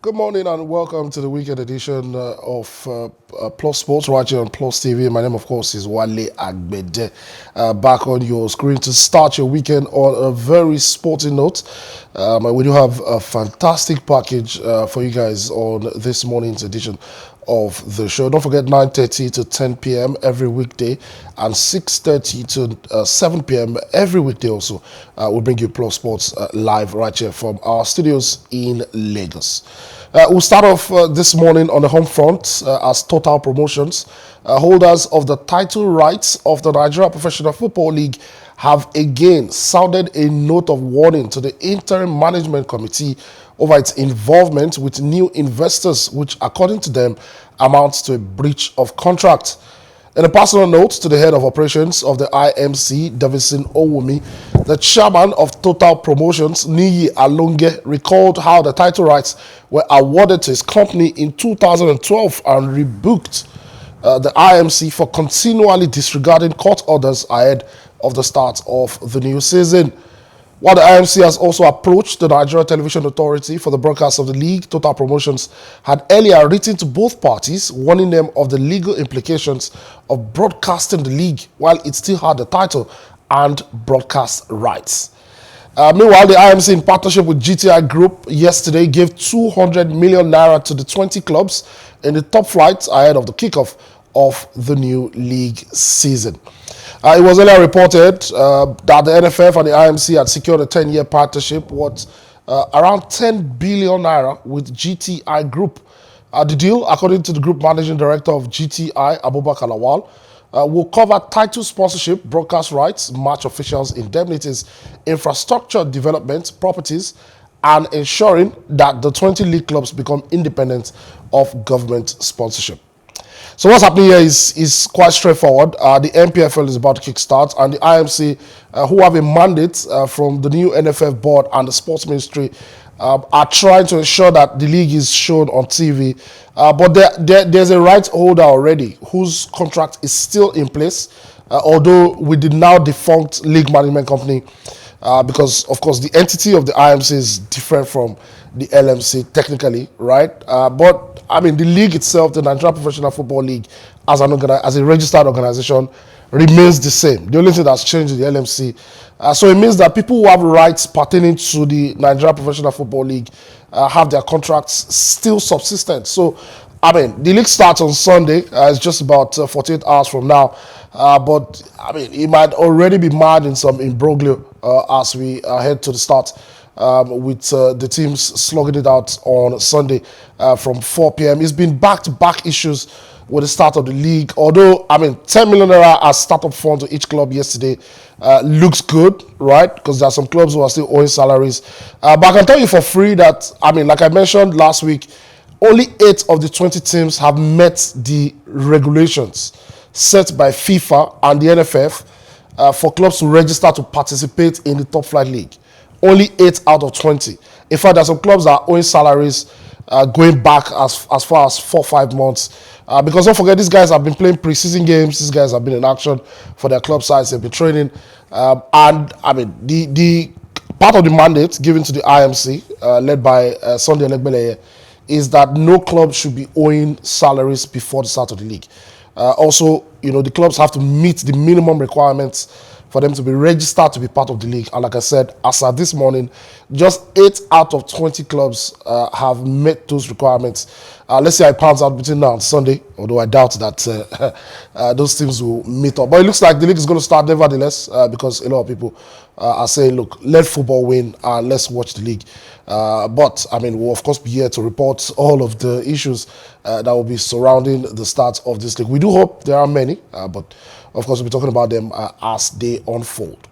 Good morning and welcome to the weekend edition of Plus Sports right here on Plus TV. My name, of course, is Wale Agbede. Back on your screen to start your weekend on a very sporty note. We do have a fantastic package for you guys on this morning's edition of the show. Don't forget 9:30 to 10 p.m. every weekday and 6:30 to 7 p.m. every weekday also. We'll bring you Plus Sports live right here from our studios in Lagos. We'll start off this morning on the home front as Total Promotions, holders of the title rights of the Nigeria Professional Football League, have again sounded a note of warning to the Interim Management Committee over its involvement with new investors, which, according to them, amounts to a breach of contract. In a personal note to the head of operations of the IMC, Davison Owumi, the chairman of Total Promotions, Niyi Alonge, recalled how the title rights were awarded to his company in 2012 and rebuked the IMC for continually disregarding court orders ahead of the start of the new season. While the IMC has also approached the Nigeria Television Authority for the broadcast of the league, Total Promotions had earlier written to both parties, warning them of the legal implications of broadcasting the league while it still had the title and broadcast rights. Meanwhile, the IMC, in partnership with GTI Group, yesterday gave 200 million naira to the 20 clubs in the top flight ahead of the kickoff of the new league season. It was earlier reported that the N.P.F.L and the IMC had secured a 10-year partnership worth around 10 billion naira with GTI Group. The deal, according to the group managing director of GTI, Abubakar Lawal, will cover title sponsorship, broadcast rights, match officials, indemnities, infrastructure development, properties, and ensuring that the 20 league clubs become independent of government sponsorship. So what's happening here is quite straightforward. The N.P.F.L is about to kickstart, and the IMC, who have a mandate from the new NFF board and the sports ministry, are trying to ensure that the league is shown on TV. But there's a rights holder already whose contract is still in place, although with the now defunct league management company, because, of course, the entity of the IMC is different from the LMC technically, right? But I mean, the league itself, the Nigeria Professional Football League, as a registered organization, remains the same. The only thing that's changed is the LMC. So it means that people who have rights pertaining to the Nigeria Professional Football League have their contracts still subsistent. So, I mean, the league starts on Sunday. It's just about 48 hours from now. But, I mean, it might already be mad in some imbroglio as we head to the start. With the teams slugging it out on Sunday from 4 p.m. It's been back-to-back issues with the start of the league. Although, I mean, 10 million naira as startup fund to each club yesterday looks good, right? Because there are some clubs who are still owing salaries. But I can tell you for free that, I mean, like I mentioned last week, only 8 of the 20 teams have met the regulations set by FIFA and the NFF for clubs to register to participate in the top flight league. Only 8 out of 20. In fact, there are some clubs that are owing salaries going back as far as 4-5 months. Because don't forget, these guys have been playing preseason games. These guys have been in action for their club sides. They've been training. And, I mean, the part of the mandate given to the IMC, led by Sunday Elegbeleye, is that no club should be owing salaries before the start of the league. Also, you know, the clubs have to meet the minimum requirements for them to be registered to be part of the league. And like I said, as of this morning, just 8 out of 20 clubs have met those requirements. Let's see how it pans out between now and Sunday, although I doubt that those teams will meet up. But it looks like the league is going to start nevertheless, because a lot of people are saying, look, let football win and let's watch the league. But, I mean, we'll of course be here to report all of the issues that will be surrounding the start of this league. We do hope there are many, but of course we'll be talking about them as they unfold.